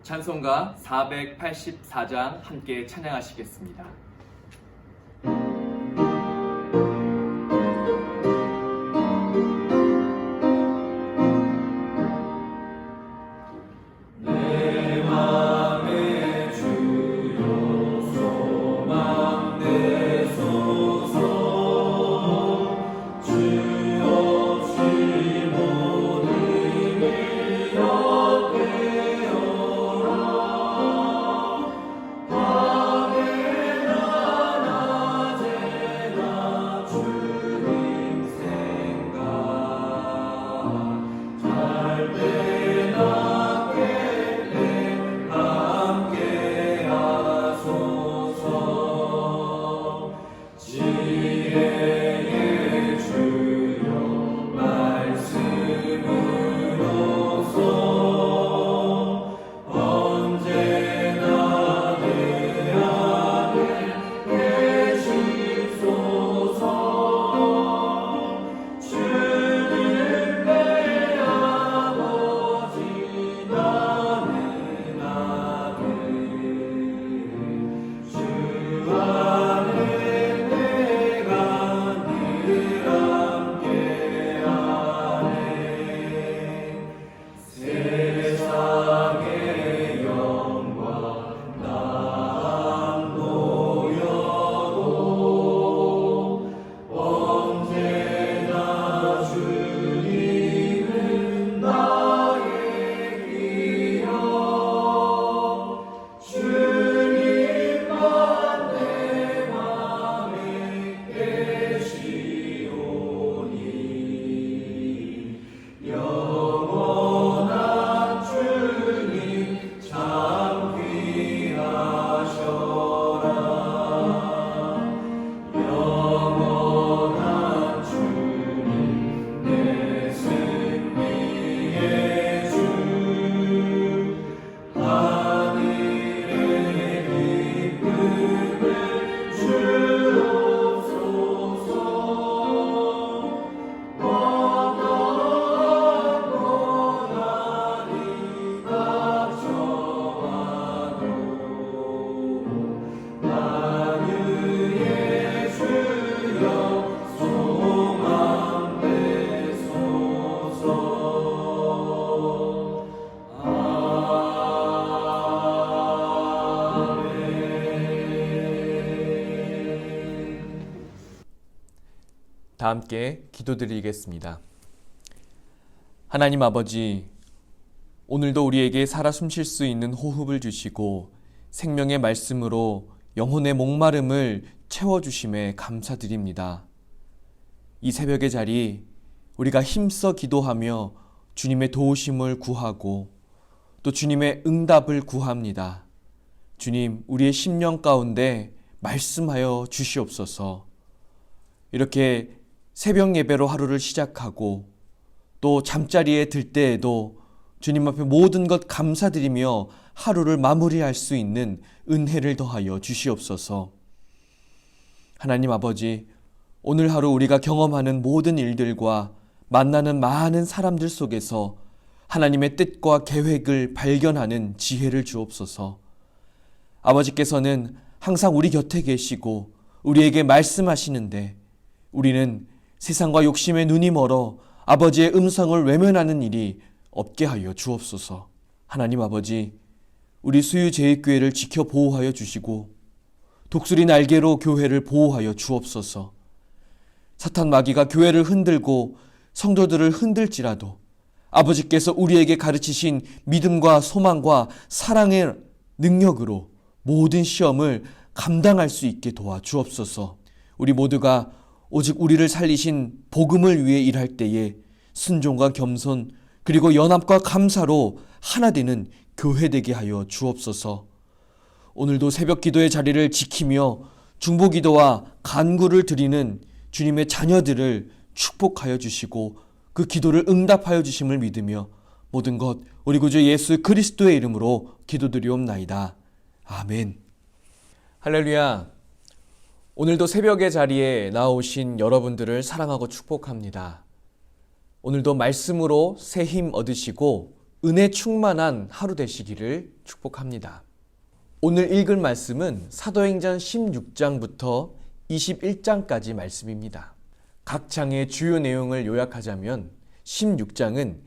찬송가 484장 함께 찬양하시겠습니다. 다 함께 기도드리겠습니다. 하나님 아버지, 오늘도 우리에게 살아 숨쉴 수 있는 호흡을 주시고 생명의 말씀으로 영혼의 목마름을 채워주심에 감사드립니다. 이 새벽의 자리 우리가 힘써 기도하며 주님의 도우심을 구하고 또 주님의 응답을 구합니다. 주님, 우리의 심령 가운데 말씀하여 주시옵소서. 이렇게 새벽 예배로 하루를 시작하고 또 잠자리에 들 때에도 주님 앞에 모든 것 감사드리며 하루를 마무리할 수 있는 은혜를 더하여 주시옵소서. 하나님 아버지, 오늘 하루 우리가 경험하는 모든 일들과 만나는 많은 사람들 속에서 하나님의 뜻과 계획을 발견하는 지혜를 주옵소서. 아버지께서는 항상 우리 곁에 계시고 우리에게 말씀하시는데 우리는 세상과 욕심의 눈이 멀어 아버지의 음성을 외면하는 일이 없게 하여 주옵소서. 하나님 아버지, 우리 수유제일교회를 지켜 보호하여 주시고 독수리 날개로 교회를 보호하여 주옵소서. 사탄 마귀가 교회를 흔들고 성도들을 흔들지라도 아버지께서 우리에게 가르치신 믿음과 소망과 사랑의 능력으로 모든 시험을 감당할 수 있게 도와 주옵소서. 우리 모두가 오직 우리를 살리신 복음을 위해 일할 때에 순종과 겸손 그리고 연합과 감사로 하나 되는 교회 되게 하여 주옵소서. 오늘도 새벽 기도의 자리를 지키며 중보 기도와 간구를 드리는 주님의 자녀들을 축복하여 주시고 그 기도를 응답하여 주심을 믿으며 모든 것 우리 구주 예수 그리스도의 이름으로 기도드리옵나이다. 아멘. 할렐루야. 오늘도 새벽의 자리에 나오신 여러분들을 사랑하고 축복합니다. 오늘도 말씀으로 새 힘 얻으시고 은혜 충만한 하루 되시기를 축복합니다. 오늘 읽을 말씀은 사도행전 16장부터 21장까지 말씀입니다. 각 장의 주요 내용을 요약하자면 16장은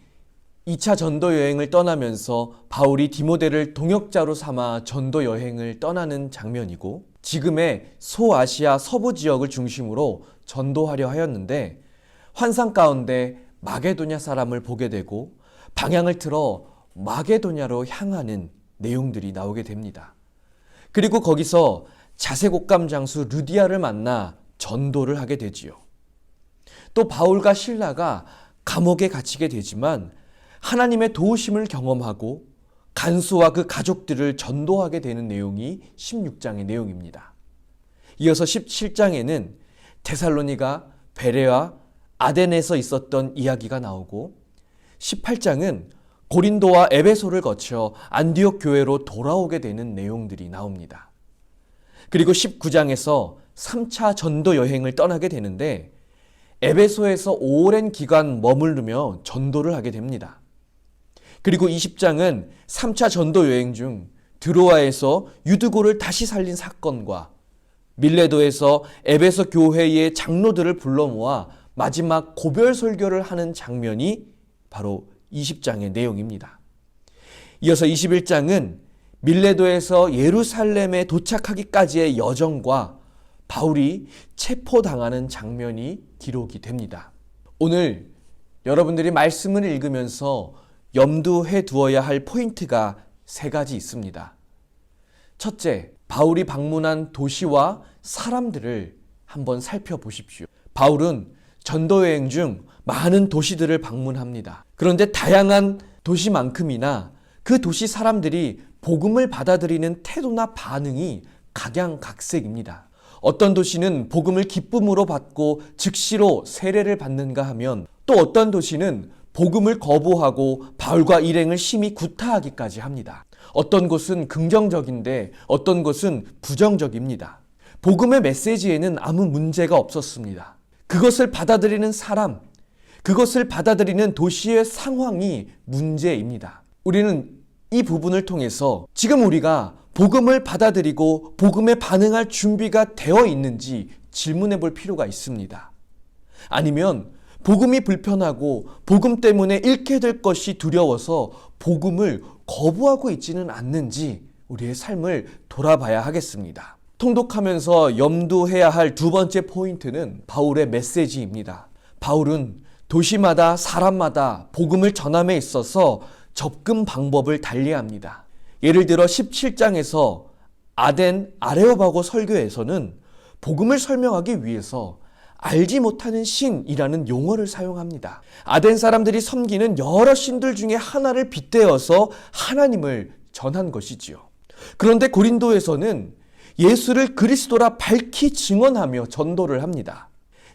2차 전도 여행을 떠나면서 바울이 디모데를 동역자로 삼아 전도 여행을 떠나는 장면이고, 지금의 소아시아 서부 지역을 중심으로 전도하려 하였는데 환상 가운데 마게도냐 사람을 보게 되고 방향을 틀어 마게도냐로 향하는 내용들이 나오게 됩니다. 그리고 거기서 자색옥감 장수 루디아를 만나 전도를 하게 되지요. 또 바울과 실라가 감옥에 갇히게 되지만 하나님의 도우심을 경험하고 간수와 그 가족들을 전도하게 되는 내용이 16장의 내용입니다. 이어서 17장에는 데살로니가, 베레와 아덴에서 있었던 이야기가 나오고, 18장은 고린도와 에베소를 거쳐 안디옥 교회로 돌아오게 되는 내용들이 나옵니다. 그리고 19장에서 3차 전도 여행을 떠나게 되는데 에베소에서 오랜 기간 머무르며 전도를 하게 됩니다. 그리고 20장은 3차 전도 여행 중 드로아에서 유드고를 다시 살린 사건과 밀레도에서 에베소 교회의 장로들을 불러 모아 마지막 고별 설교를 하는 장면이 바로 20장의 내용입니다. 이어서 21장은 밀레도에서 예루살렘에 도착하기까지의 여정과 바울이 체포당하는 장면이 기록이 됩니다. 오늘 여러분들이 말씀을 읽으면서 염두해 두어야 할 포인트가 3가지 있습니다. 첫째, 바울이 방문한 도시와 사람들을 한번 살펴보십시오. 바울은 전도여행 중 많은 도시들을 방문합니다. 그런데 다양한 도시만큼이나 그 도시 사람들이 복음을 받아들이는 태도나 반응이 각양각색입니다. 어떤 도시는 복음을 기쁨으로 받고 즉시로 세례를 받는가 하면, 또 어떤 도시는 복음을 거부하고 바울과 일행을 심히 구타하기까지 합니다. 어떤 곳은 긍정적인데 어떤 곳은 부정적입니다. 복음의 메시지에는 아무 문제가 없었습니다. 그것을 받아들이는 사람, 그것을 받아들이는 도시의 상황이 문제입니다. 우리는 이 부분을 통해서 지금 우리가 복음을 받아들이고 복음에 반응할 준비가 되어 있는지 질문해 볼 필요가 있습니다. 아니면 복음이 불편하고 복음 때문에 잃게 될 것이 두려워서 복음을 거부하고 있지는 않는지 우리의 삶을 돌아봐야 하겠습니다. 통독하면서 염두해야 할 2번째 포인트는 바울의 메시지입니다. 바울은 도시마다 사람마다 복음을 전함에 있어서 접근 방법을 달리합니다. 예를 들어 17장에서 아덴 아레오바고 설교에서는 복음을 설명하기 위해서 알지 못하는 신이라는 용어를 사용합니다. 아덴 사람들이 섬기는 여러 신들 중에 하나를 빗대어서 하나님을 전한 것이지요. 그런데 고린도에서는 예수를 그리스도라 밝히 증언하며 전도를 합니다.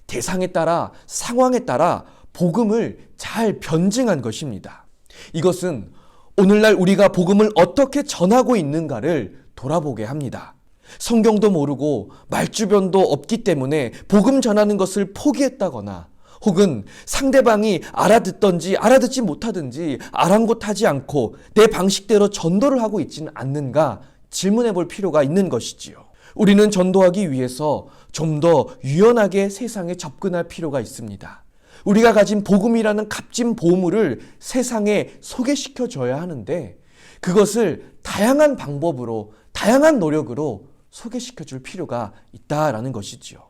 대상에 따라, 상황에 따라 복음을 잘 변증한 것입니다. 이것은 오늘날 우리가 복음을 어떻게 전하고 있는가를 돌아보게 합니다. 성경도 모르고 말주변도 없기 때문에 복음 전하는 것을 포기했다거나, 혹은 상대방이 알아듣든지 알아듣지 못하든지 아랑곳하지 않고 내 방식대로 전도를 하고 있지는 않는가 질문해 볼 필요가 있는 것이지요. 우리는 전도하기 위해서 좀 더 유연하게 세상에 접근할 필요가 있습니다. 우리가 가진 복음이라는 값진 보물을 세상에 소개시켜 줘야 하는데, 그것을 다양한 방법으로, 다양한 노력으로 소개시켜 줄 필요가 있다라는 것이지요.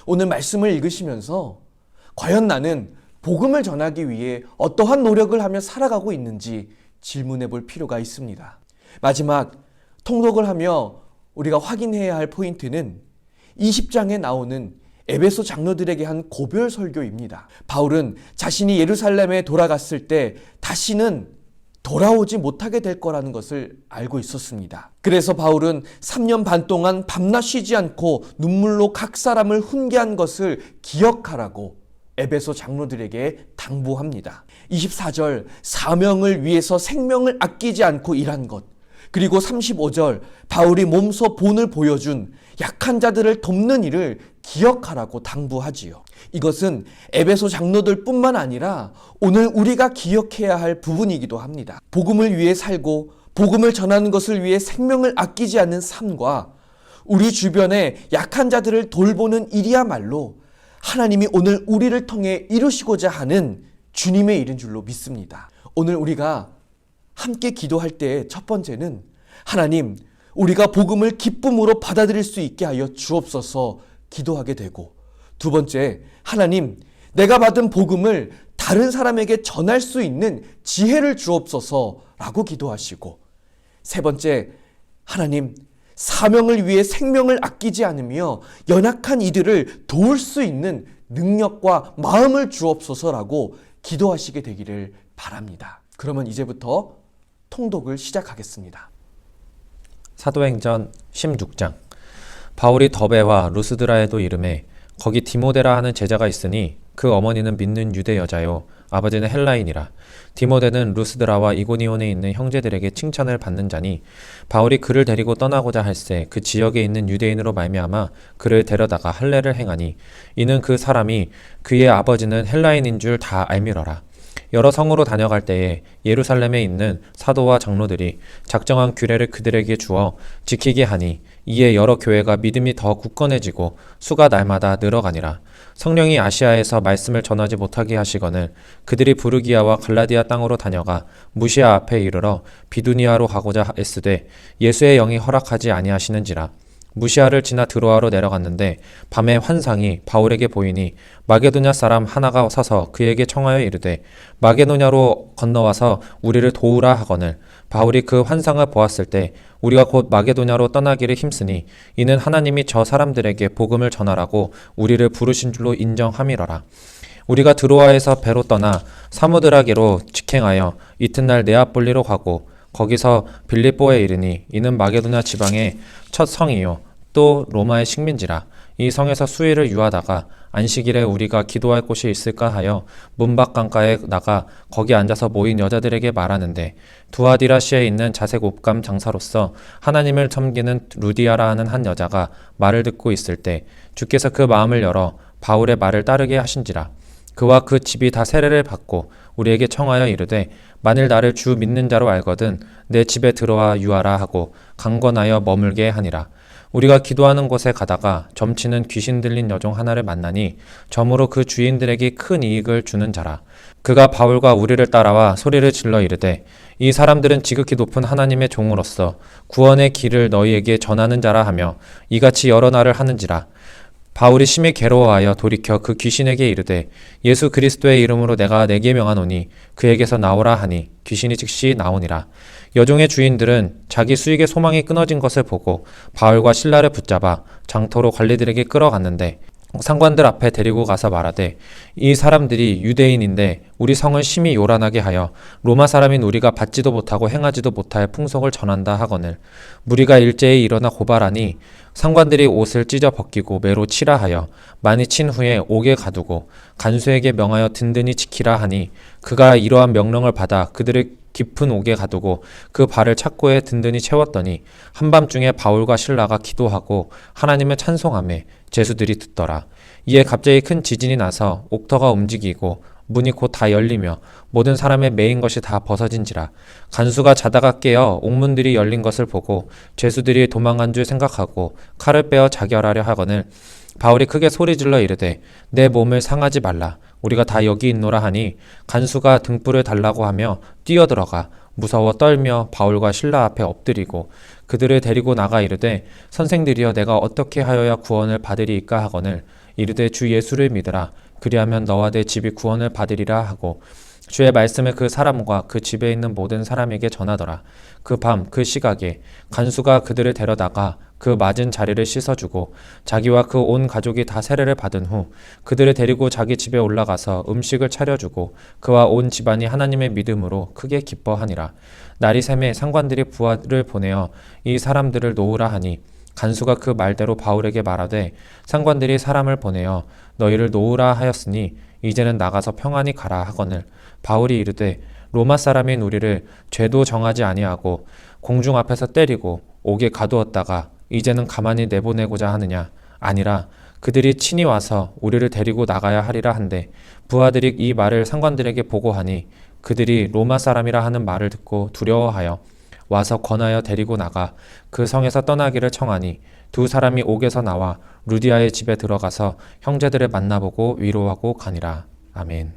오늘 말씀을 읽으시면서 과연 나는 복음을 전하기 위해 어떠한 노력을 하며 살아가고 있는지 질문해 볼 필요가 있습니다. 마지막, 통독을 하며 우리가 확인해야 할 포인트는 20장에 나오는 에베소 장로들에게 한 고별 설교입니다. 바울은 자신이 예루살렘에 돌아갔을 때 다시는 돌아오지 못하게 될 거라는 것을 알고 있었습니다. 그래서 바울은 3년 반 동안 밤낮 쉬지 않고 눈물로 각 사람을 훈계한 것을 기억하라고 에베소 장로들에게 당부합니다. 24절, 사명을 위해서 생명을 아끼지 않고 일한 것. 그리고 35절, 바울이 몸소 본을 보여준 약한 자들을 돕는 일을 기억하라고 당부하지요. 이것은 에베소 장로들 뿐만 아니라 오늘 우리가 기억해야 할 부분이기도 합니다. 복음을 위해 살고 복음을 전하는 것을 위해 생명을 아끼지 않는 삶과 우리 주변의 약한 자들을 돌보는 일이야말로 하나님이 오늘 우리를 통해 이루시고자 하는 주님의 일인 줄로 믿습니다. 오늘 우리가 함께 기도할 때 첫 번째는 하나님, 우리가 복음을 기쁨으로 받아들일 수 있게 하여 주옵소서 기도하게 되고, 두 번째, 하나님, 내가 받은 복음을 다른 사람에게 전할 수 있는 지혜를 주옵소서라고 기도하시고, 세 번째, 하나님, 사명을 위해 생명을 아끼지 않으며 연약한 이들을 도울 수 있는 능력과 마음을 주옵소서라고 기도하시게 되기를 바랍니다. 그러면 이제부터 통독을 시작하겠습니다. 사도행전 16장. 바울이 더베와 루스드라에도 이르매 거기 디모데라 하는 제자가 있으니 그 어머니는 믿는 유대 여자요 아버지는 헬라인이라. 디모데는 루스드라와 이고니온에 있는 형제들에게 칭찬을 받는 자니 바울이 그를 데리고 떠나고자 할새 그 지역에 있는 유대인으로 말미암아 그를 데려다가 할례를 행하니 이는 그 사람이 그의 아버지는 헬라인인 줄 다 알미러라. 여러 성으로 다녀갈 때에 예루살렘에 있는 사도와 장로들이 작정한 규례를 그들에게 주어 지키게 하니 이에 여러 교회가 믿음이 더 굳건해지고 수가 날마다 늘어가니라. 성령이 아시아에서 말씀을 전하지 못하게 하시거늘 그들이 부르기아와 갈라디아 땅으로 다녀가 무시아 앞에 이르러 비두니아로 가고자 애쓰되 예수의 영이 허락하지 아니하시는지라. 무시아를 지나 드로아로 내려갔는데 밤에 환상이 바울에게 보이니 마게도냐 사람 하나가 서서 그에게 청하여 이르되 마게도냐로 건너와서 우리를 도우라 하거늘 바울이 그 환상을 보았을 때 우리가 곧 마게도냐로 떠나기를 힘쓰니 이는 하나님이 저 사람들에게 복음을 전하라고 우리를 부르신 줄로 인정함이러라. 우리가 드로아에서 배로 떠나 사무드라게로 직행하여 이튿날 네아폴리로 가고 거기서 빌립보에 이르니 이는 마게도냐 지방의 첫 성이요 또 로마의 식민지라. 이 성에서 수일을 유하다가 안식일에 우리가 기도할 곳이 있을까 하여 문밖 강가에 나가 거기 앉아서 모인 여자들에게 말하는데 두아디라시에 있는 자색 옷감 장사로서 하나님을 섬기는 루디아라 하는 한 여자가 말을 듣고 있을 때 주께서 그 마음을 열어 바울의 말을 따르게 하신지라. 그와 그 집이 다 세례를 받고 우리에게 청하여 이르되 만일 나를 주 믿는 자로 알거든 내 집에 들어와 유하라 하고 강권하여 머물게 하니라. 우리가 기도하는 곳에 가다가 점치는 귀신 들린 여종 하나를 만나니 점으로 그 주인들에게 큰 이익을 주는 자라. 그가 바울과 우리를 따라와 소리를 질러 이르되 이 사람들은 지극히 높은 하나님의 종으로서 구원의 길을 너희에게 전하는 자라 하며 이같이 여러 날을 하는지라. 바울이 심히 괴로워하여 돌이켜 그 귀신에게 이르되 예수 그리스도의 이름으로 내가 내게 명하노니 그에게서 나오라 하니 귀신이 즉시 나오니라. 여종의 주인들은 자기 수익의 소망이 끊어진 것을 보고 바울과 실라를 붙잡아 장터로 관리들에게 끌어갔는데 상관들 앞에 데리고 가서 말하되 이 사람들이 유대인인데 우리 성을 심히 요란하게 하여 로마 사람인 우리가 받지도 못하고 행하지도 못할 풍속을 전한다 하거늘 무리가 일제히 일어나 고발하니 상관들이 옷을 찢어 벗기고 매로 치라 하여 많이 친 후에 옥에 가두고 간수에게 명하여 든든히 지키라 하니 그가 이러한 명령을 받아 그들을 깊은 옥에 가두고 그 발을 착고에 든든히 채웠더니 한밤중에 바울과 실라가 기도하고 하나님을 찬송하며 제수들이 듣더라. 이에 갑자기 큰 지진이 나서 옥터가 움직이고 문이 곧 다 열리며 모든 사람의 매인 것이 다 벗어진지라. 간수가 자다가 깨어 옥문들이 열린 것을 보고 죄수들이 도망간 줄 생각하고 칼을 빼어 자결하려 하거늘 바울이 크게 소리질러 이르되 내 몸을 상하지 말라. 우리가 다 여기 있노라 하니 간수가 등불을 달라고 하며 뛰어들어가 무서워 떨며 바울과 실라 앞에 엎드리고 그들을 데리고 나가 이르되 선생들이여 내가 어떻게 하여야 구원을 받으리이까 하거늘 이르되 주 예수를 믿으라. 그리하면 너와 내 집이 구원을 받으리라 하고 주의 말씀을 그 사람과 그 집에 있는 모든 사람에게 전하더라. 그 밤 그 시각에 간수가 그들을 데려다가 그 맞은 자리를 씻어주고 자기와 그 온 가족이 다 세례를 받은 후 그들을 데리고 자기 집에 올라가서 음식을 차려주고 그와 온 집안이 하나님의 믿음으로 크게 기뻐하니라. 날이 새매 상관들이 부하를 보내어 이 사람들을 놓으라 하니 간수가 그 말대로 바울에게 말하되 상관들이 사람을 보내어 너희를 놓으라 하였으니 이제는 나가서 평안히 가라 하거늘 바울이 이르되 로마 사람인 우리를 죄도 정하지 아니하고 공중 앞에서 때리고 옥에 가두었다가 이제는 가만히 내보내고자 하느냐? 아니라 그들이 친히 와서 우리를 데리고 나가야 하리라 한데 부하들이 이 말을 상관들에게 보고하니 그들이 로마 사람이라 하는 말을 듣고 두려워하여 와서 권하여 데리고 나가 그 성에서 떠나기를 청하니 두 사람이 옥에서 나와 루디아의 집에 들어가서 형제들을 만나보고 위로하고 가니라. 아멘.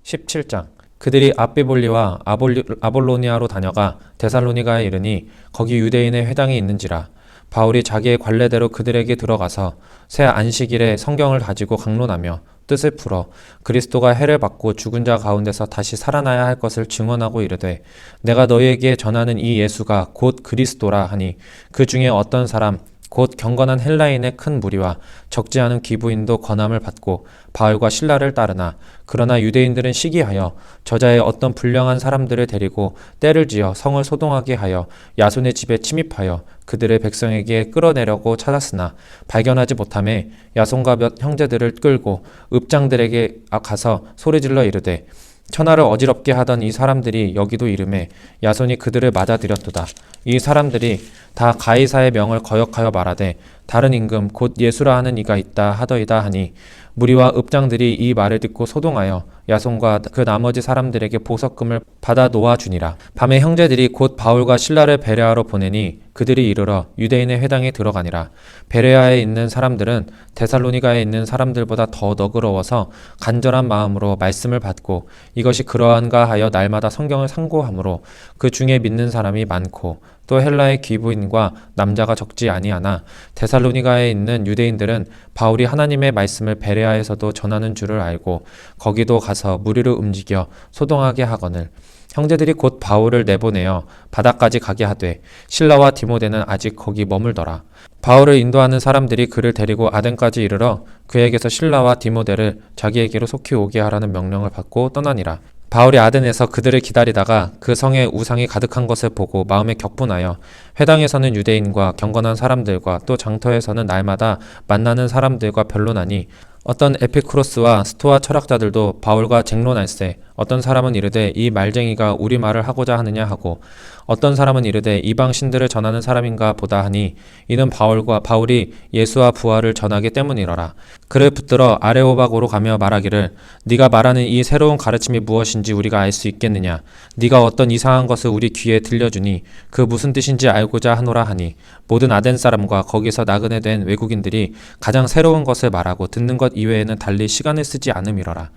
17장. 그들이 아비볼리와 아볼로니아로 다녀가 데살로니가에 이르니 거기 유대인의 회당이 있는지라. 바울이 자기의 관례대로 그들에게 들어가서 새 안식일에 성경을 가지고 강론하며 뜻을 풀어 그리스도가 해를 받고 죽은 자 가운데서 다시 살아나야 할 것을 증언하고 이르되 내가 너희에게 전하는 이 예수가 곧 그리스도라 하니 그 중에 어떤 사람 곧 경건한 헬라인의 큰 무리와 적지 않은 귀부인도 권함을 받고 바울과 실라를 따르나 그러나 유대인들은 시기하여 저자의 어떤 불량한 사람들을 데리고 때를 지어 성을 소동하게 하여 야손의 집에 침입하여 그들의 백성에게 끌어내려고 찾았으나 발견하지 못하매 야손과 몇 형제들을 끌고 읍장들에게 가서 소리질러 이르되 천하를 어지럽게 하던 이 사람들이 여기도 이름에 야손이 그들을 맞아들였도다. 이 사람들이 다 가이사의 명을 거역하여 말하되 다른 임금 곧 예수라 하는 이가 있다 하더이다 하니 무리와 읍장들이 이 말을 듣고 소동하여 야손과 그 나머지 사람들에게 보석금을 받아 놓아주니라. 밤에 형제들이 곧 바울과 실라를 베레아로 보내니 그들이 이르러 유대인의 회당에 들어가니라. 베레아에 있는 사람들은 데살로니가에 있는 사람들보다 더 너그러워서 간절한 마음으로 말씀을 받고 이것이 그러한가 하여 날마다 성경을 상고하므로 그 중에 믿는 사람이 많고 또 헬라의 귀부인과 남자가 적지 아니하나 데살로니가에 있는 유대인들은 바울이 하나님의 말씀을 베레아에서도 전하는 줄을 알고 거기도 가서 무리를 움직여 소동하게 하거늘 형제들이 곧 바울을 내보내어 바다까지 가게 하되 실라와 디모데는 아직 거기 머물더라. 바울을 인도하는 사람들이 그를 데리고 아덴까지 이르러 그에게서 실라와 디모데를 자기에게로 속히 오게 하라는 명령을 받고 떠나니라. 바울이 아덴에서 그들을 기다리다가 그 성에 우상이 가득한 것을 보고 마음에 격분하여 회당에서는 유대인과 경건한 사람들과 또 장터에서는 날마다 만나는 사람들과 변론하니 어떤 에피쿠로스와 스토아 철학자들도 바울과 쟁론할세 어떤 사람은 이르되 이 말쟁이가 우리 말을 하고자 하느냐 하고 어떤 사람은 이르되 이방 신들을 전하는 사람인가 보다 하니 이는 바울이 예수와 부활을 전하기 때문이러라. 그를 붙들어 아레오바고로 가며 말하기를 네가 말하는 이 새로운 가르침이 무엇인지 우리가 알 수 있겠느냐. 네가 어떤 이상한 것을 우리 귀에 들려주니 그 무슨 뜻인지 알고자 하노라 하니 모든 아덴 사람과 거기서 나그네 된 외국인들이 가장 새로운 것을 말하고 듣는 것 이외에는 달리 시간을 쓰지 않음이러라.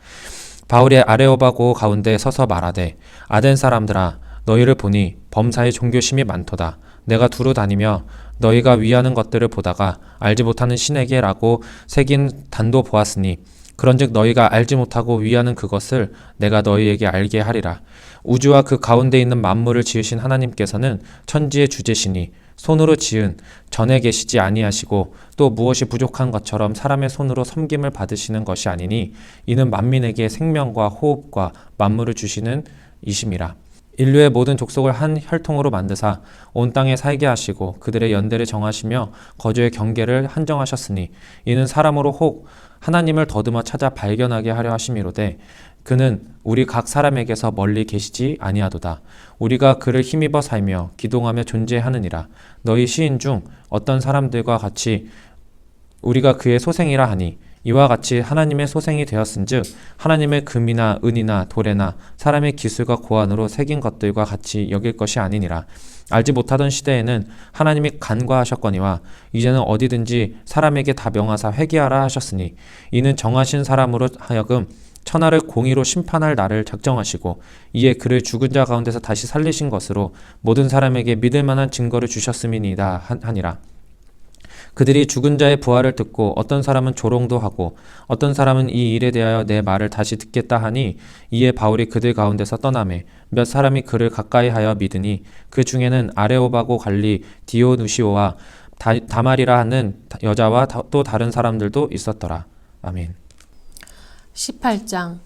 바울이 아레오바고 가운데 서서 말하되 아덴 사람들아 너희를 보니 범사에 종교심이 많도다. 내가 두루 다니며 너희가 위하는 것들을 보다가 알지 못하는 신에게라고 새긴 단도 보았으니 그런즉 너희가 알지 못하고 위하는 그것을 내가 너희에게 알게 하리라. 우주와 그 가운데 있는 만물을 지으신 하나님께서는 천지의 주제시니 손으로 지은 전에 계시지 아니하시고 또 무엇이 부족한 것처럼 사람의 손으로 섬김을 받으시는 것이 아니니 이는 만민에게 생명과 호흡과 만물을 주시는 이심이라. 인류의 모든 족속을 한 혈통으로 만드사 온 땅에 살게 하시고 그들의 연대를 정하시며 거주의 경계를 한정하셨으니 이는 사람으로 혹 하나님을 더듬어 찾아 발견하게 하려 하심이로되 그는 우리 각 사람에게서 멀리 계시지 아니하도다. 우리가 그를 힘입어 살며 기동하며 존재하느니라. 너희 시인 중 어떤 사람들과 같이 우리가 그의 소생이라 하니 이와 같이 하나님의 소생이 되었은즉 하나님의 금이나 은이나 돌에나 사람의 기술과 고안으로 새긴 것들과 같이 여길 것이 아니니라. 알지 못하던 시대에는 하나님이 간과하셨거니와 이제는 어디든지 사람에게 다 명하사 회개하라 하셨으니 이는 정하신 사람으로 하여금 천하를 공의로 심판할 날을 작정하시고 이에 그를 죽은 자 가운데서 다시 살리신 것으로 모든 사람에게 믿을 만한 증거를 주셨음이니이다 하니라. 그들이 죽은 자의 부활을 듣고 어떤 사람은 조롱도 하고 어떤 사람은 이 일에 대하여 내 말을 다시 듣겠다 하니 이에 바울이 그들 가운데서 떠나매 몇 사람이 그를 가까이 하여 믿으니 그 중에는 아레오바고 관리 디오누시오와 다말이라 하는 여자와 또 다른 사람들도 있었더라. 아멘. 18장.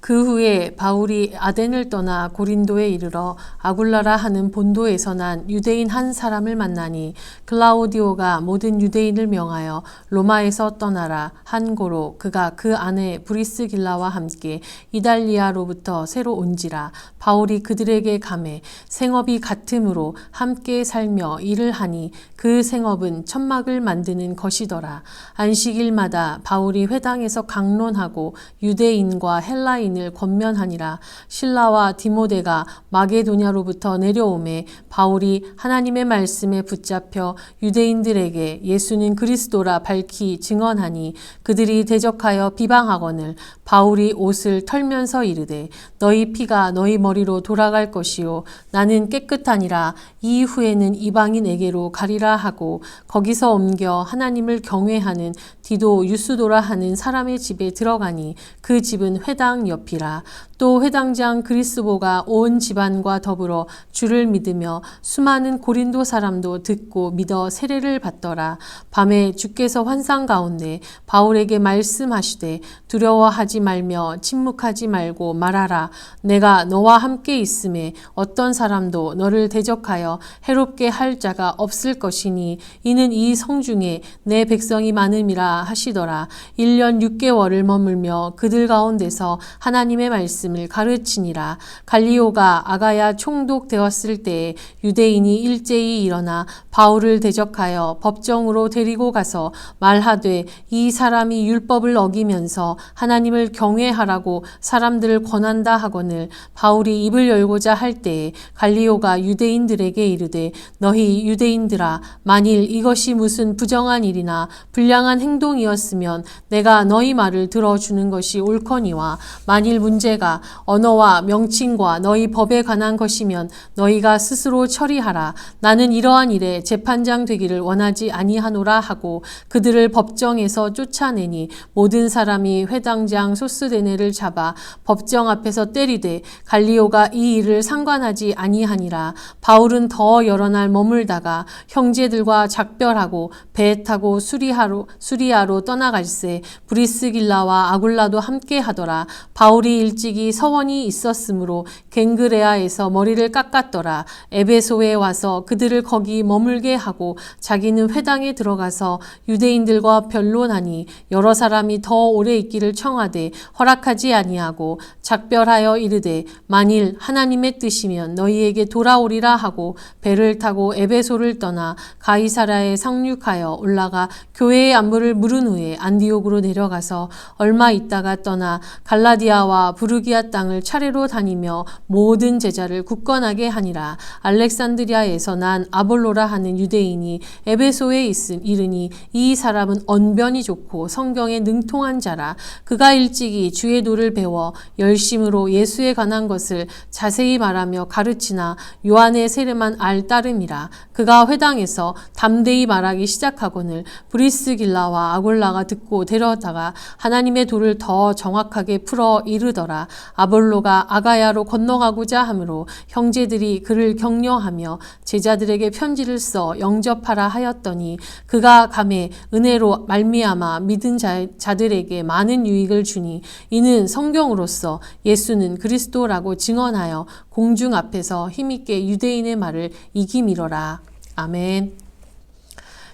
그 후에 바울이 아덴을 떠나 고린도에 이르러 아굴라라 하는 본도에서 난 유대인 한 사람을 만나니 클라우디오가 모든 유대인을 명하여 로마에서 떠나라 한 고로 그가 그 아내 브리스길라와 함께 이달리아로부터 새로 온지라. 바울이 그들에게 가매 생업이 같음으로 함께 살며 일을 하니 그 생업은 천막을 만드는 것이더라. 안식일마다 바울이 회당에서 강론하고 유대인과 헬라인을 권면하니라. 실라와 디모데가 마게도냐로부터 내려오매 바울이 하나님의 말씀에 붙잡혀 유대인들에게 예수는 그리스도라 밝히 증언하니 그들이 대적하여 비방하거늘 바울이 옷을 털면서 이르되 너희 피가 너희 머리로 돌아갈 것이요 나는 깨끗하니라. 이후에는 이방인에게로 가리라 하고 거기서 옮겨 하나님을 경외하는 디도 유스도라 하는 사람의 집에 들어가니 그 집은 회당 옆이라. 또 회당장 그리스보가 온 집안과 더불어 주를 믿으며 수많은 고린도 사람도 듣고 믿어 세례를 받더라. 밤에 주께서 환상 가운데 바울에게 말씀하시되 두려워하지 말며 침묵하지 말고 말하라. 내가 너와 함께 있음에 어떤 사람도 너를 대적하여 해롭게 할 자가 없을 것이니 이는 이 성중에 내 백성이 많음이라 하시더라. 1년 6개월을 머물며 그들 가운데서 하나님의 말씀을 가르치니라. 갈리오가 아가야 총독되었을 때에 유대인이 일제히 일어나 바울을 대적하여 법정으로 데리고 가서 말하되 이 사람이 율법을 어기면서 하나님을 경외하라고 사람들을 권한다 하거늘 바울이 입을 열고자 할 때에 갈리오가 유대인들에게 이르되 너희 유대인들아 만일 이것이 무슨 부정한 일이나 불량한 행동이었으면 내가 너희 말을 들어주는 것이 옳거니와 만일 문제가 언어와 명칭과 너희 법에 관한 것이면 너희가 스스로 처리하라. 나는 이러한 일에 재판장 되기를 원하지 아니하노라 하고 그들을 법정에서 쫓아내니 모든 사람이 회당장 소스데네를 잡아 법정 앞에서 때리되 갈리오가 이 일을 상관하지 아니하니라. 바울은 더 여러 날 머물다가 형제들과 작별하고 배에 타고 수리아로 떠나갈새 브리스길라와 아굴라도 함께 하더라. 바울이 일찍이 서원이 있었으므로 갱그레아에서 머리를 깎았더라. 에베소에 와서 그들을 거기 머물게 하고 자기는 회당에 들어가서 유대인들과 변론하니 여러 사람이 더 오래 있기를 청하되 허락하지 아니하고 작별하여 이르되 만일 하나님의 뜻이면 너희에게 돌아오리라 하고 배를 타고 에베소를 떠나 가이사라에 상륙하여 올라가 교회의 안부를 물은 후에 안디옥으로 내려가서 얼마 있다가 떠나 갈라디아와 부르기아 땅을 차례로 다니며 모든 제자를 굳건하게 하니라. 알렉산드리아에서 난 아볼로라 하는 유대인이 에베소에 이르니 이 사람은 언변이 좋고 성경에 능통한 자라. 그가 일찍이 주의 도를 배워 열심으로 예수에 관한 것을 자세히 말하며 가르치나 요한의 세례만 알 따름이라. 그가 회당에서 담대히 말하기 시작하거늘 브리스길라와 아골라가 듣고 데려다가 하나님의 도를 더 정확하게 풀어 이르더라. 아볼로가 아가야로 건너가고자 하므로 형제들이 그를 격려하며 제자들에게 편지를 써 영접하라 하였더니 그가 감에 은혜로 말미암아 믿은 자들에게 많은 유익을 주니 이는 성경으로서 예수는 그리스도라고 증언하여 공중 앞에서 힘있게 유대인의 말을 이기미러라. 아멘.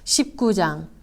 19장.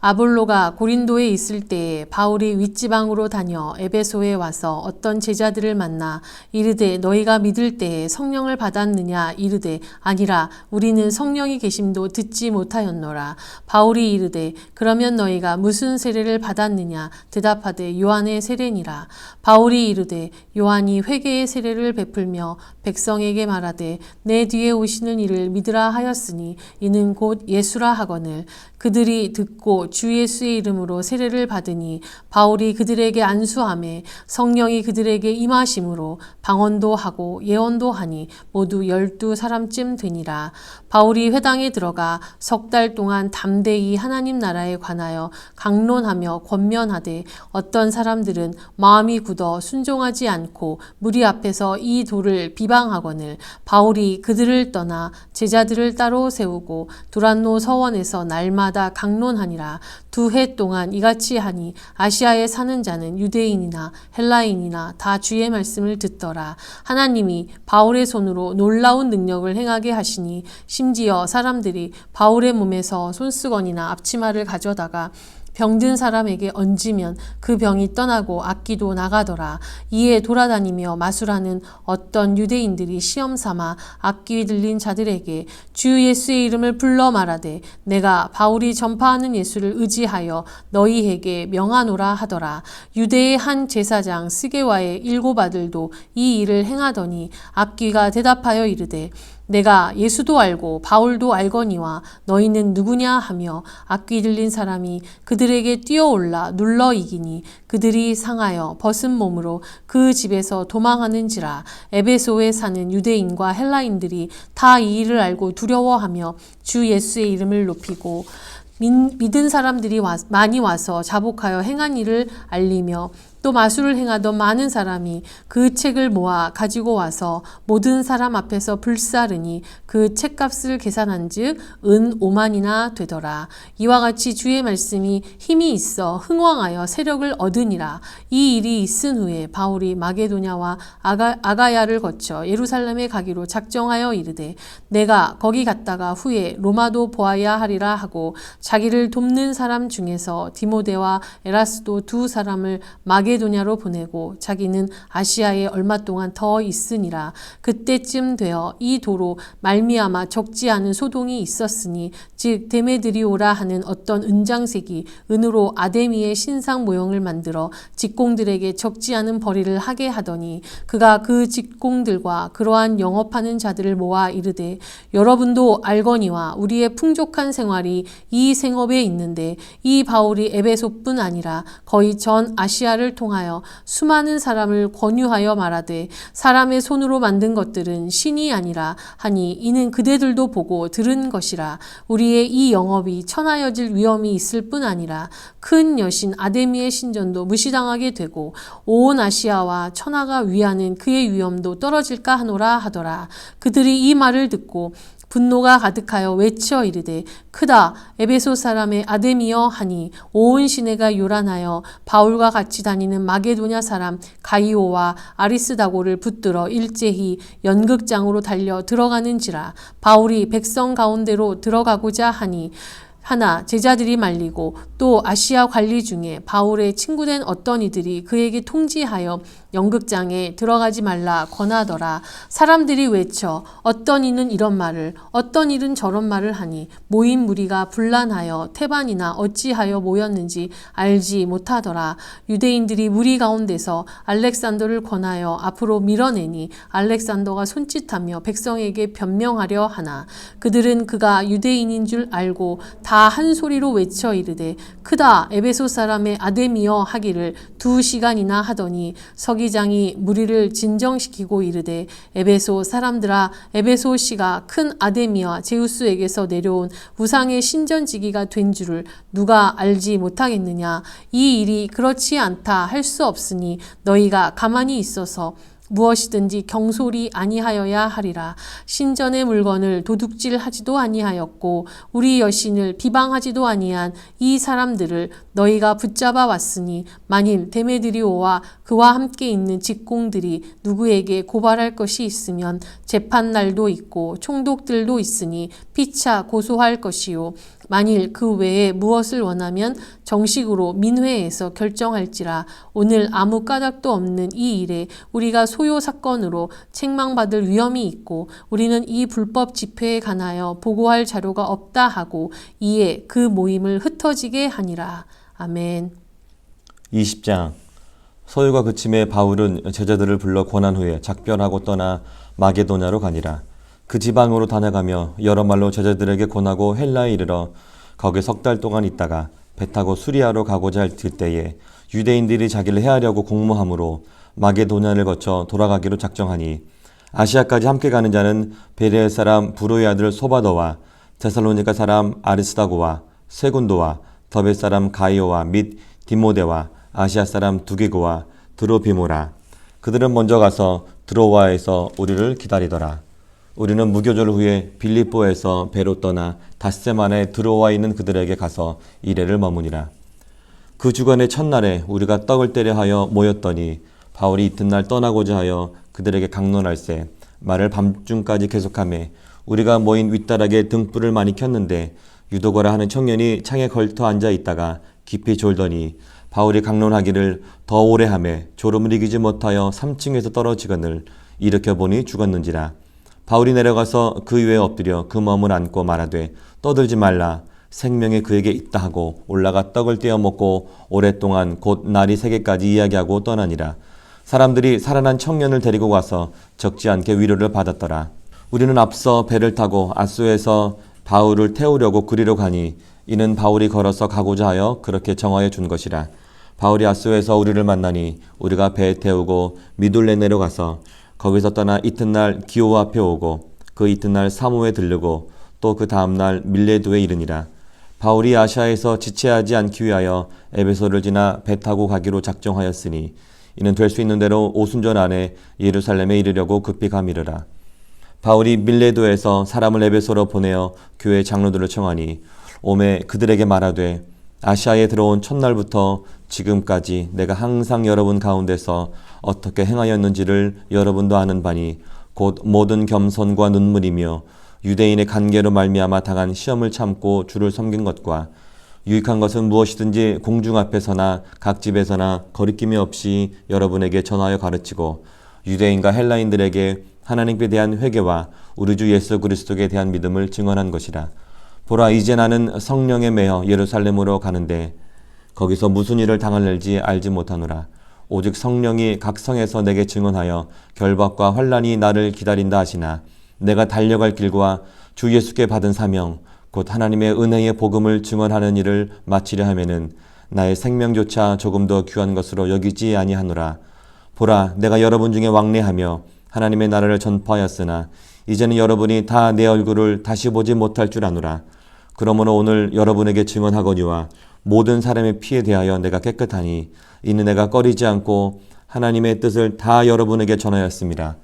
아볼로가 고린도에 있을 때에 바울이 윗지방으로 다녀 에베소에 와서 어떤 제자들을 만나 이르되 너희가 믿을 때에 성령을 받았느냐 이르되 아니라 우리는 성령이 계심도 듣지 못하였노라. 바울이 이르되 그러면 너희가 무슨 세례를 받았느냐 대답하되 요한의 세례니라. 바울이 이르되 요한이 회개의 세례를 베풀며 백성에게 말하되 내 뒤에 오시는 이를 믿으라 하였으니 이는 곧 예수라 하거늘 그들이 듣고 주 예수의 이름으로 세례를 받으니 바울이 그들에게 안수하매 성령이 그들에게 임하심으로 방언도 하고 예언도 하니 모두 12사람쯤 되니라. 바울이 회당에 들어가 3달 동안 담대히 하나님 나라에 관하여 강론하며 권면하되 어떤 사람들은 마음이 굳어 순종하지 않고 무리 앞에서 이 도를 비방하거늘 바울이 그들을 떠나 제자들을 따로 세우고 두란노 서원에서 날마다 강론하니라. 하니라. 2해 동안 이같이 하니 아시아에 사는 자는 유대인이나 헬라인이나 다 주의 말씀을 듣더라. 하나님이 바울의 손으로 놀라운 능력을 행하게 하시니 심지어 사람들이 바울의 몸에서 손수건이나 앞치마를 가져다가 병든 사람에게 얹으면 그 병이 떠나고 악기도 나가더라. 이에 돌아다니며 마술하는 어떤 유대인들이 시험 삼아 악기 들린 자들에게 주 예수의 이름을 불러 말하되 내가 바울이 전파하는 예수를 의지하여 너희에게 명하노라 하더라. 유대의 한 제사장 스게와의 7 아들도 이 일을 행하더니 악기가 대답하여 이르되 내가 예수도 알고 바울도 알거니와 너희는 누구냐 하며 악귀 들린 사람이 그들에게 뛰어올라 눌러 이기니 그들이 상하여 벗은 몸으로 그 집에서 도망하는지라. 에베소에 사는 유대인과 헬라인들이 다 이 일을 알고 두려워하며 주 예수의 이름을 높이고 믿은 사람들이 많이 와서 자복하여 행한 일을 알리며 또 마술을 행하던 많은 사람이 그 책을 모아 가지고 와서 모든 사람 앞에서 불사르니 그 책값을 계산한즉 은 5만이나 되더라. 이와 같이 주의 말씀이 힘이 있어 흥왕하여 세력을 얻으니라. 이 일이 있은 후에 바울이 마게도냐와 아가야를 거쳐 예루살렘에 가기로 작정하여 이르되 내가 거기 갔다가 후에 로마도 보아야 하리라 하고 자기를 돕는 사람 중에서 디모데와 에라스도 2 사람을 마게도냐로 보내고 자기는 아시아에 얼마 동안 더 있으니라. 그때쯤 되어 이 도로 말미암아 적지 않은 소동이 있었으니 즉 데메드리오라 하는 어떤 은장색이 은으로 아데미의 신상 모형을 만들어 직공들에게 적지 않은 벌이를 하게 하더니 그가 그 직공들과 그러한 영업하는 자들을 모아 이르되 여러분도 알거니와 우리의 풍족한 생활이 이 생업에 있는데 이 바울이 에베소뿐 아니라 거의 전 아시아를 통하여 수많은 사람을 권유하여 말하되 사람의 손으로 만든 것들은 신이 아니라 하니 이는 그대들도 보고 들은 것이라. 우리의 이 영업이 천하여질 위험이 있을 뿐 아니라 큰 여신 아데미의 신전도 무시당하게 되고 온 아시아와 천하가 위하는 그의 위엄도 떨어질까 하노라 하더라. 그들이 이 말을 듣고 분노가 가득하여 외쳐 이르되 크다 에베소 사람의 아데미여 하니 온 시내가 요란하여 바울과 같이 다니는 마게도냐 사람 가이오와 아리스다고를 붙들어 일제히 연극장으로 달려 들어가는지라. 바울이 백성 가운데로 들어가고자 하나 제자들이 말리고 또 아시아 관리 중에 바울의 친구된 어떤 이들이 그에게 통지하여 연극장에 들어가지 말라 권하더라. 사람들이 외쳐 어떤 이는 이런 말을 어떤 이는 저런 말을 하니 모인 무리가 분란하여 태반이나 어찌하여 모였는지 알지 못하더라. 유대인들이 무리 가운데서 알렉산더를 권하여 앞으로 밀어내니 알렉산더가 손짓하며 백성에게 변명하려 하나 그들은 그가 유대인인 줄 알고 다 한 소리로 외쳐 이르되 크다 에베소 사람의 아데미여 하기를 2시간이나 하더니 서기장이 무리를 진정시키고 이르되 에베소 사람들아 에베소시가 큰 아데미와 제우스에게서 내려온 우상의 신전지기가 된 줄을 누가 알지 못하겠느냐. 이 일이 그렇지 않다 할 수 없으니 너희가 가만히 있어서 무엇이든지 경솔이 아니하여야 하리라. 신전의 물건을 도둑질하지도 아니하였고 우리 여신을 비방하지도 아니한 이 사람들을 너희가 붙잡아 왔으니 만일 데메드리오와 그와 함께 있는 직공들이 누구에게 고발할 것이 있으면 재판날도 있고 총독들도 있으니 피차 고소할 것이요 만일 그 외에 무엇을 원하면 정식으로 민회에서 결정할지라. 오늘 아무 까닭도 없는 이 일에 우리가 소요 사건으로 책망받을 위험이 있고 우리는 이 불법 집회에 관하여 보고할 자료가 없다 하고 이에 그 모임을 흩어지게 하니라. 아멘. 20장 서유가 그침에 바울은 제자들을 불러 권한 후에 작별하고 떠나 마게도냐로 가니라. 그 지방으로 다녀가며 여러 말로 제자들에게 권하고 헬라에 이르러 거기 3달 동안 있다가 배 타고 수리아로 가고자 할 그때에 유대인들이 자기를 해하려고 공모함으로 마게도냐를 거쳐 돌아가기로 작정하니 아시아까지 함께 가는 자는 베레아 사람 브로의 아들 소바더와 데살로니가 사람 아리스다고와 세군도와 더베 사람 가이오와 및 디모데와 아시아 사람 두게고와 드로비모라. 그들은 먼저 가서 드로와에서 우리를 기다리더라. 우리는 무교절 후에 빌립보에서 배로 떠나 닷새 안에 들어와 있는 그들에게 가서 이래를 머무니라. 그 주간의 첫날에 우리가 떡을 떼려 하여 모였더니 바울이 이튿날 떠나고자 하여 그들에게 강론할세 말을 밤중까지 계속하매 우리가 모인 윗다락에 등불을 많이 켰는데 유도거라 하는 청년이 창에 걸터 앉아 있다가 깊이 졸더니 바울이 강론하기를 더 오래 하매 졸음을 이기지 못하여 3층에서 떨어지거늘 일으켜 보니 죽었는지라. 바울이 내려가서 그 위에 엎드려 그 몸을 안고 말하되 떠들지 말라 생명이 그에게 있다 하고 올라가 떡을 떼어 먹고 오랫동안 곧 날이 새게까지 이야기하고 떠나니라. 사람들이 살아난 청년을 데리고 가서 적지 않게 위로를 받았더라. 우리는 앞서 배를 타고 아소에서 바울을 태우려고 그리로 가니 이는 바울이 걸어서 가고자 하여 그렇게 정하여 준 것이라. 바울이 아소에서 우리를 만나니 우리가 배에 태우고 미둘레 내려가서 거기서 떠나 이튿날 기오 앞에 오고 그 이튿날 사모에 들르고 또 그 다음날 밀레도에 이르니라. 바울이 아시아에서 지체하지 않기 위하여 에베소를 지나 배 타고 가기로 작정하였으니 이는 될 수 있는 대로 오순절 안에 예루살렘에 이르려고 급히 가미르라. 바울이 밀레도에서 사람을 에베소로 보내어 교회 장로들을 청하니 오매 그들에게 말하되 아시아에 들어온 첫날부터 지금까지 내가 항상 여러분 가운데서 어떻게 행하였는지를 여러분도 아는 바니 곧 모든 겸손과 눈물이며 유대인의 간계로 말미암아 당한 시험을 참고 주를 섬긴 것과 유익한 것은 무엇이든지 공중 앞에서나 각 집에서나 거리낌이 없이 여러분에게 전하여 가르치고 유대인과 헬라인들에게 하나님께 대한 회개와 우리 주 예수 그리스도에 대한 믿음을 증언한 것이라. 보라 이제 나는 성령에 매여 예루살렘으로 가는데 거기서 무슨 일을 당할지 알지 못하노라. 오직 성령이 각 성에서 내게 증언하여 결박과 환난이 나를 기다린다 하시나 내가 달려갈 길과 주 예수께 받은 사명 곧 하나님의 은혜의 복음을 증언하는 일을 마치려 하면은 나의 생명조차 조금 더 귀한 것으로 여기지 아니하노라. 보라 내가 여러분 중에 왕래하며 하나님의 나라를 전파하였으나 이제는 여러분이 다 내 얼굴을 다시 보지 못할 줄 아노라. 그러므로 오늘 여러분에게 증언하거니와 모든 사람의 피에 대하여 내가 깨끗하니 이는 내가 꺼리지 않고 하나님의 뜻을 다 여러분에게 전하였습니다.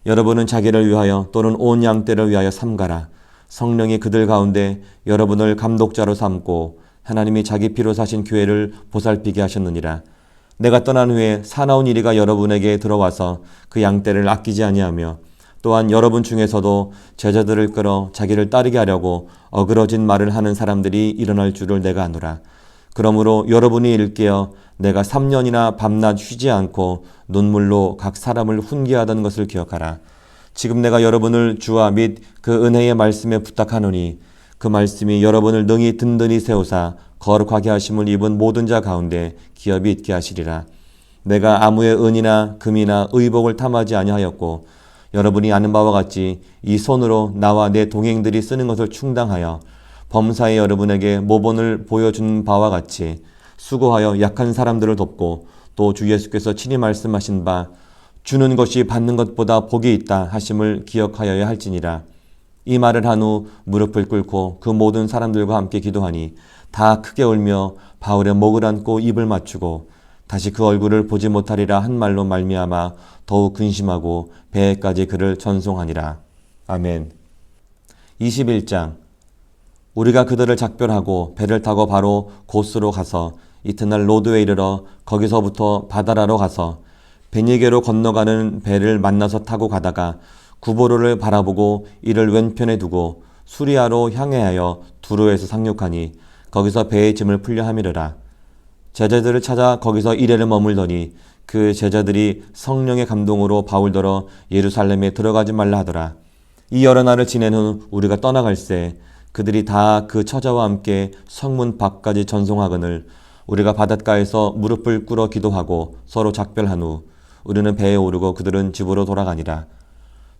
여러분은 자기를 위하여 또는 온 양떼를 위하여 삼가라. 성령이 그들 가운데 여러분을 감독자로 삼고 하나님이 자기 피로 사신 교회를 보살피게 하셨느니라. 내가 떠난 후에 사나운 이리가 여러분에게 들어와서 그 양떼를 아끼지 아니하며 또한 여러분 중에서도 제자들을 끌어 자기를 따르게 하려고 어그러진 말을 하는 사람들이 일어날 줄을 내가 아노라. 그러므로 여러분이 일깨어 내가 3년이나 밤낮 쉬지 않고 눈물로 각 사람을 훈계하던 것을 기억하라. 지금 내가 여러분을 주와 및 그 은혜의 말씀에 부탁하노니 그 말씀이 여러분을 능히 든든히 세우사 거룩하게 하심을 입은 모든 자 가운데 기업이 있게 하시리라. 내가 아무의 은이나 금이나 의복을 탐하지 아니하였고 여러분이 아는 바와 같이 이 손으로 나와 내 동행들이 쓰는 것을 충당하여 범사에 여러분에게 모본을 보여준 바와 같이 수고하여 약한 사람들을 돕고 또 주 예수께서 친히 말씀하신 바 주는 것이 받는 것보다 복이 있다 하심을 기억하여야 할지니라. 이 말을 한 후 무릎을 꿇고 그 모든 사람들과 함께 기도하니 다 크게 울며 바울의 목을 안고 입을 맞추고 다시 그 얼굴을 보지 못하리라 한 말로 말미암아 더욱 근심하고 배에까지 그를 전송하니라. 아멘. 21장. 우리가 그들을 작별하고 배를 타고 바로 고스로 가서 이튿날 로드에 이르러 거기서부터 바다라로 가서 베니게로 건너가는 배를 만나서 타고 가다가 구보로를 바라보고 이를 왼편에 두고 수리아로 향하여 두로에서 상륙하니 거기서 배의 짐을 풀려 함이르라. 제자들을 찾아 거기서 이래를 머물더니 그 제자들이 성령의 감동으로 바울더러 예루살렘에 들어가지 말라 하더라. 이 여러 날을 지낸 후 우리가 떠나갈새 그들이 다 그 처자와 함께 성문 밖까지 전송하거늘 우리가 바닷가에서 무릎을 꿇어 기도하고 서로 작별한 후 우리는 배에 오르고 그들은 집으로 돌아가니라.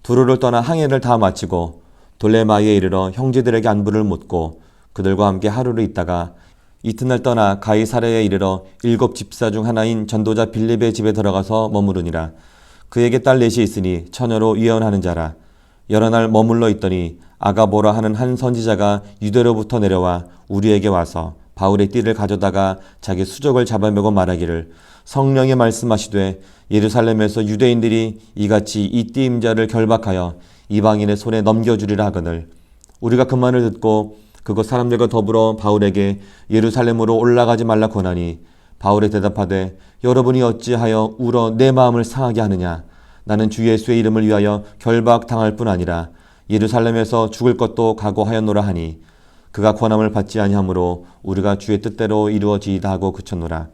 두루를 떠나 항해를 다 마치고 돌레마이에 이르러 형제들에게 안부를 묻고 그들과 함께 하루를 있다가 이튿날 떠나 가이사랴에 이르러 7 집사 중 하나인 전도자 빌립의 집에 들어가서 머무르니라. 그에게 딸 넷이 있으니 처녀로 예언하는 자라. 여러 날 머물러 있더니 아가보라 하는 한 선지자가 유대로부터 내려와 우리에게 와서 바울의 띠를 가져다가 자기 수족을 잡아매고 말하기를 성령이 말씀하시되 예루살렘에서 유대인들이 이같이 이 띠임자를 결박하여 이방인의 손에 넘겨주리라 하거늘 우리가 그 말을 듣고 그곳 사람들과 더불어 바울에게 예루살렘으로 올라가지 말라 권하니 바울이 대답하되 여러분이 어찌하여 울어 내 마음을 상하게 하느냐 나는 주 예수의 이름을 위하여 결박당할 뿐 아니라 예루살렘에서 죽을 것도 각오하였노라 하니 그가 권함을 받지 아니하므로 우리가 주의 뜻대로 이루어지이다 하고 그쳤노라.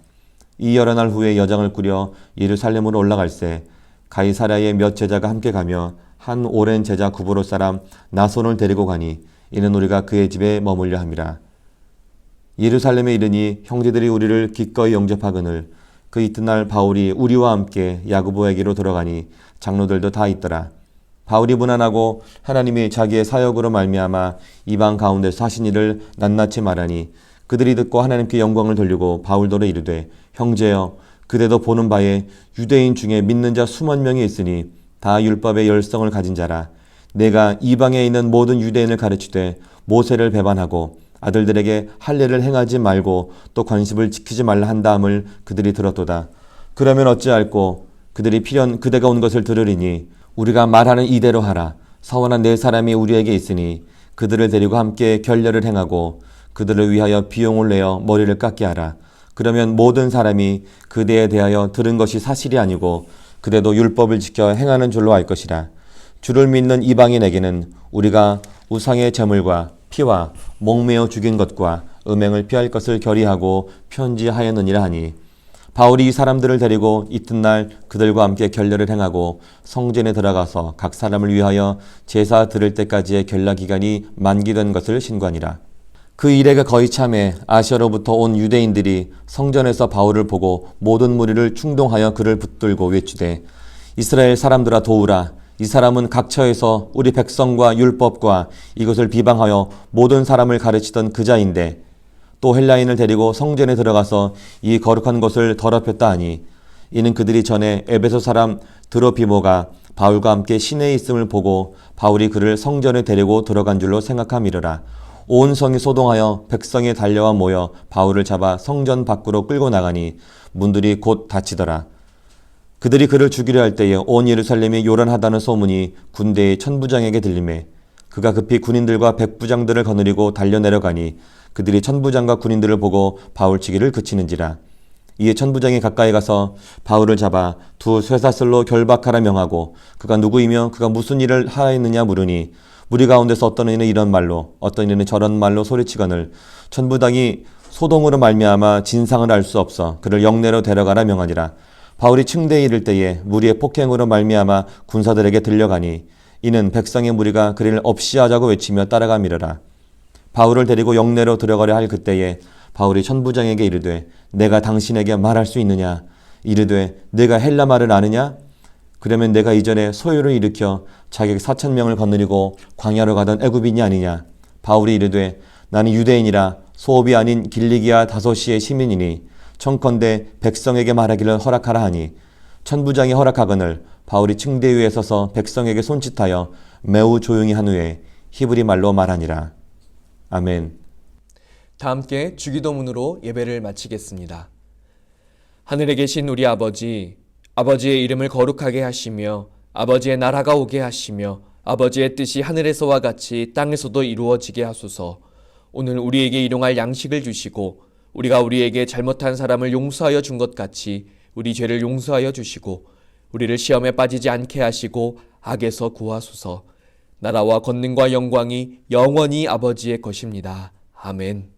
이 여러 날 후에 여장을 꾸려 예루살렘으로 올라갈새 가이사랴의 몇 제자가 함께 가며 한 오랜 제자 구브로 사람 나손을 데리고 가니 이는 우리가 그의 집에 머물려 함이라. 예루살렘에 이르니 형제들이 우리를 기꺼이 영접하거늘 그 이튿날 바울이 우리와 함께 야고보에게로 들어가니 장로들도 다 있더라. 바울이 무난하고 하나님이 자기의 사역으로 말미암아 이방 가운데서 하신 일을 낱낱이 말하니 그들이 듣고 하나님께 영광을 돌리고 바울더러 이르되 형제여 그대도 보는 바에 유대인 중에 믿는 자 수만 명이 있으니 다 율법의 열성을 가진 자라. 내가 이방에 있는 모든 유대인을 가르치되 모세를 배반하고 아들들에게 할례를 행하지 말고 또 관습을 지키지 말라 한 다음을 그들이 들었도다. 그러면 어찌할꼬 그들이 필연 그대가 온 것을 들으리니 우리가 말하는 이대로 하라. 서원한 네 사람이 우리에게 있으니 그들을 데리고 함께 결례를 행하고 그들을 위하여 비용을 내어 머리를 깎게 하라. 그러면 모든 사람이 그대에 대하여 들은 것이 사실이 아니고 그대도 율법을 지켜 행하는 줄로 알 것이라. 주를 믿는 이방인에게는 우리가 우상의 제물과 피와 목매어 죽인 것과 음행을 피할 것을 결의하고 편지하였느니라 하니 바울이 이 사람들을 데리고 이튿날 그들과 함께 결례를 행하고 성전에 들어가서 각 사람을 위하여 제사 드릴 때까지의 결례 기간이 만기된 것을 신고하니라. 그 일에 거의 참에 아시아로부터 온 유대인들이 성전에서 바울을 보고 모든 무리를 충동하여 그를 붙들고 외치되 이스라엘 사람들아 도우라. 이 사람은 각처에서 우리 백성과 율법과 이것을 비방하여 모든 사람을 가르치던 그자인데 또 헬라인을 데리고 성전에 들어가서 이 거룩한 곳을 더럽혔다 하니 이는 그들이 전에 에베소 사람 드로피모가 바울과 함께 시내에 있음을 보고 바울이 그를 성전에 데리고 들어간 줄로 생각함이러라. 온 성이 소동하여 백성이 달려와 모여 바울을 잡아 성전 밖으로 끌고 나가니 문들이 곧 닫히더라. 그들이 그를 죽이려 할 때에 온 예루살렘이 요란하다는 소문이 군대의 천부장에게 들리매 그가 급히 군인들과 백부장들을 거느리고 달려내려가니 그들이 천부장과 군인들을 보고 바울치기를 그치는지라. 이에 천부장이 가까이 가서 바울을 잡아 두 쇠사슬로 결박하라 명하고 그가 누구이며 그가 무슨 일을 하였느냐 물으니 무리 가운데서 어떤 이는 이런 말로 어떤 이는 저런 말로 소리치거늘 천부장이 소동으로 말미암아 진상을 알 수 없어 그를 영내로 데려가라 명하니라. 바울이 층대에 이를 때에 무리의 폭행으로 말미암아 군사들에게 들려가니 이는 백성의 무리가 그를 없이 하자고 외치며 따라가미르라. 바울을 데리고 영내로 들어가려 할 그때에 바울이 천부장에게 이르되 내가 당신에게 말할 수 있느냐? 이르되 내가 헬라 말을 아느냐? 그러면 내가 이전에 소요를 일으켜 자객 4,000명을 거느리고 광야로 가던 애굽인이 아니냐? 바울이 이르되 나는 유대인이라 소업이 아닌 길리기아 다소시의 시민이니 청컨대 백성에게 말하기를 허락하라 하니 천부장이 허락하거늘 바울이 층대 위에 서서 백성에게 손짓하여 매우 조용히 한 후에 히브리 말로 말하니라. 아멘. 다 함께 주기도문으로 예배를 마치겠습니다. 하늘에 계신 우리 아버지, 아버지의 이름을 거룩하게 하시며 아버지의 나라가 오게 하시며 아버지의 뜻이 하늘에서와 같이 땅에서도 이루어지게 하소서. 오늘 우리에게 일용할 양식을 주시고 우리가 우리에게 잘못한 사람을 용서하여 준 것 같이 우리 죄를 용서하여 주시고 우리를 시험에 빠지지 않게 하시고 악에서 구하소서. 나라와 권능과 영광이 영원히 아버지의 것입니다. 아멘.